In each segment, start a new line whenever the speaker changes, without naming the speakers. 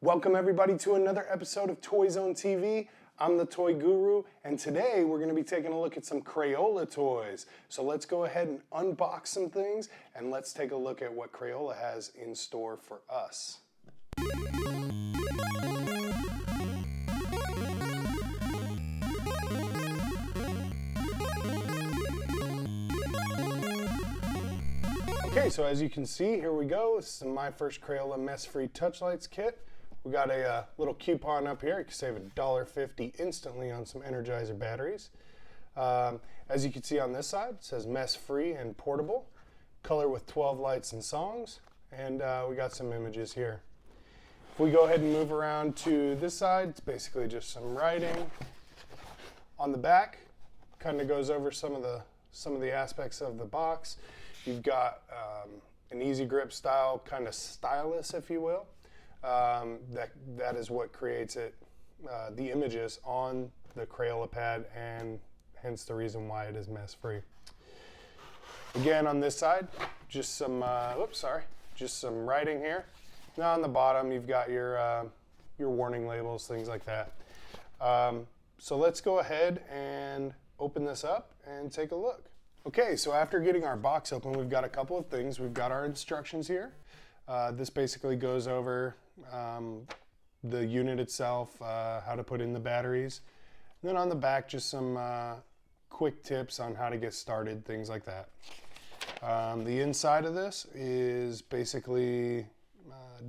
Welcome everybody to another episode of Toys on TV. I'm the Toy Guru, and today we're going to be taking a look at some Crayola toys. So let's go ahead and unbox some things, and let's take a look at what Crayola has in store for us. Okay, so as you can see, here we go. This is my First Crayola mess-free touchlights kit. We got a little coupon up here. You can save $1.50 instantly on some Energizer batteries. As you can see on this side, it says mess-free and portable. Color with 12 lights and songs. And we got some images here. If we go ahead and move around to this side, it's basically just some writing. On the back, kind of goes over some of the aspects of the box. You've got an easy grip style kind of stylus, if you will. That is what creates it, the images on the Crayola pad, and hence the reason why it is mess free. Again, on this side, just some just some writing here. Now on the bottom, you've got your warning labels, things like that. So let's go ahead and open this up and take a look. Okay, so after getting our box open, we've got a couple of things. We've got our instructions here. This basically goes over the unit itself, how to put in the batteries. And then on the back, just some quick tips on how to get started, things like that. The inside of this is basically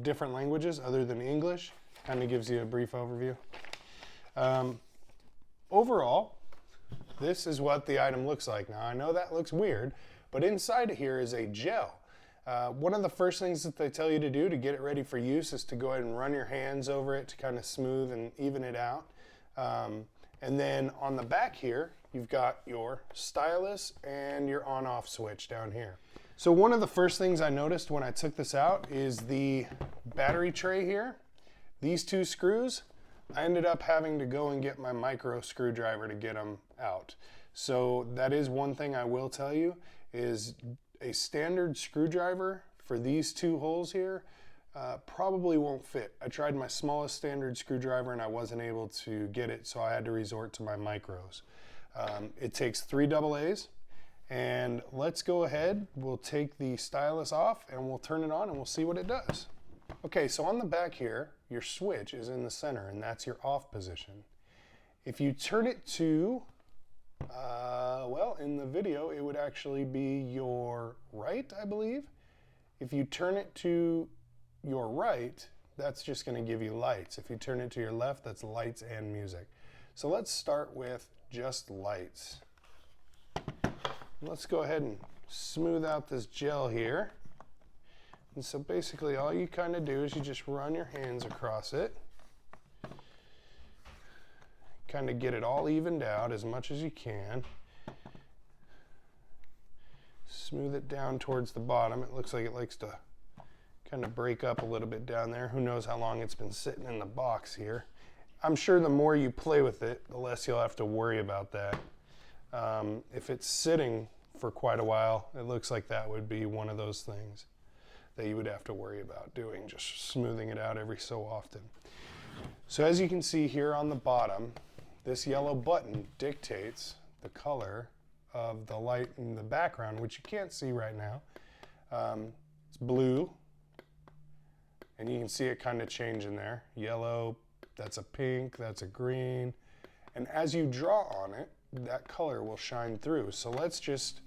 different languages other than English. Kind of gives you a brief overview. Overall, this is what the item looks like. Now, I know that looks weird, but inside of here is a gel. One of the first things that they tell you to do to get it ready for use is to go ahead and run your hands over it to kind of smooth and even it out. And then on the back here, you've got your stylus and your on-off switch down here. So one of the first things I noticed when I took this out is the battery tray here. These two screws, I ended up having to go and get my micro screwdriver to get them out. So that is one thing I will tell you is a standard screwdriver for these two holes here probably won't fit. I tried my smallest standard screwdriver and I wasn't able to get it, so I had to resort to my micros. It takes 3 AA's, and let's go ahead. We'll take the stylus off and we'll turn it on and we'll see what it does. Okay, so on the back here, your switch is in the center and that's your off position. If you turn it to well, in the video, it would actually be your right, I believe. If you turn it to your right, that's just going to give you lights. If you turn it to your left, that's lights and music. So let's start with just lights. Let's go ahead and smooth out this gel here. And so basically all you kind of do is you just run your hands across it. Kind of get it all evened out as much as you can. Smooth it down towards the bottom. It looks like it likes to kind of break up a little bit down there. Who knows how long it's been sitting in the box here. I'm sure the more you play with it, the less you'll have to worry about that. If it's sitting for quite a while, it looks like that would be one of those things that you would have to worry about doing, just smoothing it out every so often. So as you can see here on the bottom, this yellow button dictates the color of the light in the background, which you can't see right now. It's blue, and you can see it kind of changing there. Yellow, that's a pink, that's a green. And as you draw on it, that color will shine through. So let's just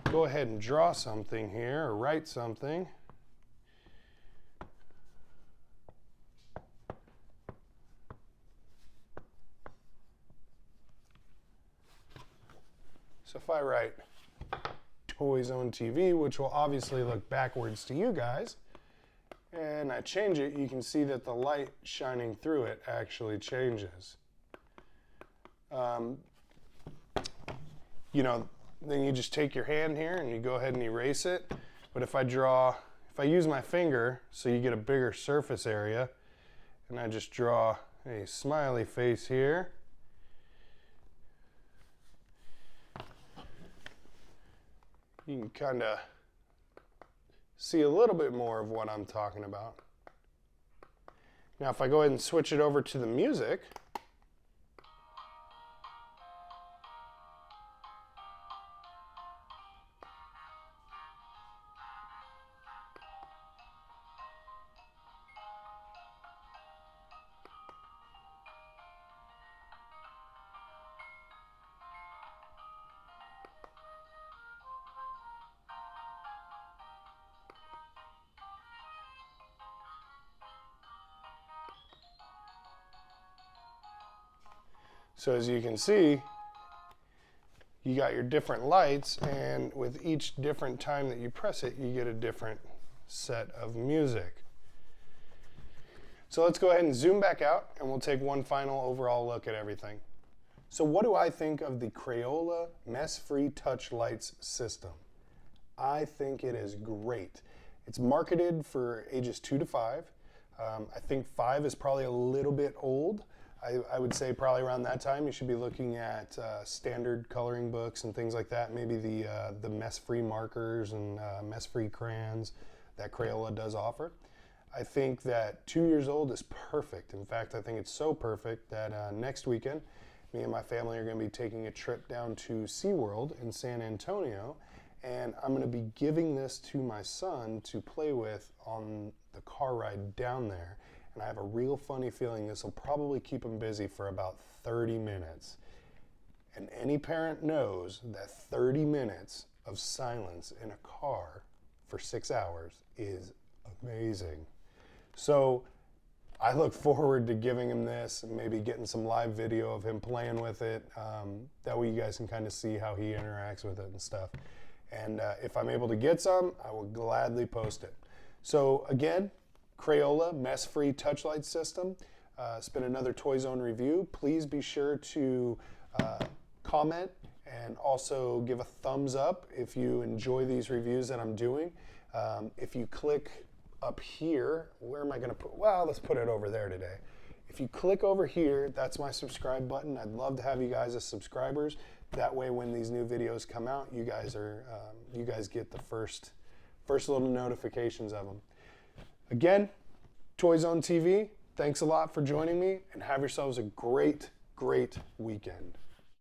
go ahead and draw something here, or write something. So if I write Toys on TV, which will obviously look backwards to you guys, and I change it, you can see that the light shining through it actually changes. You know, then you just take your hand here and you go ahead and erase it. But if I use my finger, so you get a bigger surface area, and I just draw a smiley face here, you can kind of see a little bit more of what I'm talking about. Now if I go ahead and switch it over to the music, so as you can see, you got your different lights, and with each different time that you press it, you get a different set of music. So let's go ahead and zoom back out, and we'll take one final overall look at everything. So what do I think of the Crayola mess-free touch lights system? I think it is great. It's marketed for ages 2 to 5. I think 5 is probably a little bit old. I would say probably around that time you should be looking at standard coloring books and things like that. Maybe the mess-free markers and mess-free crayons that Crayola does offer. I think that 2 years old is perfect. In fact, I think it's so perfect that next weekend, me and my family are going to be taking a trip down to SeaWorld in San Antonio, and I'm going to be giving this to my son to play with on the car ride down there. And I have a real funny feeling this will probably keep him busy for about 30 minutes. And any parent knows that 30 minutes of silence in a car for 6 hours is amazing. So I look forward to giving him this and maybe getting some live video of him playing with it. That way you guys can kind of see how he interacts with it and stuff. And if I'm able to get some, I will gladly post it. So again, Crayola mess-free touchlight system. It's been another Toy Zone review. Please be sure to comment and also give a thumbs up if you enjoy these reviews that I'm doing. If you click up here, where am I going to put? Well, let's put it over there today. If you click over here, that's my subscribe button. I'd love to have you guys as subscribers. That way, when these new videos come out, you guys get the first little notifications of them. Again, Toy Zone TV, thanks a lot for joining me, and have yourselves a great, great weekend.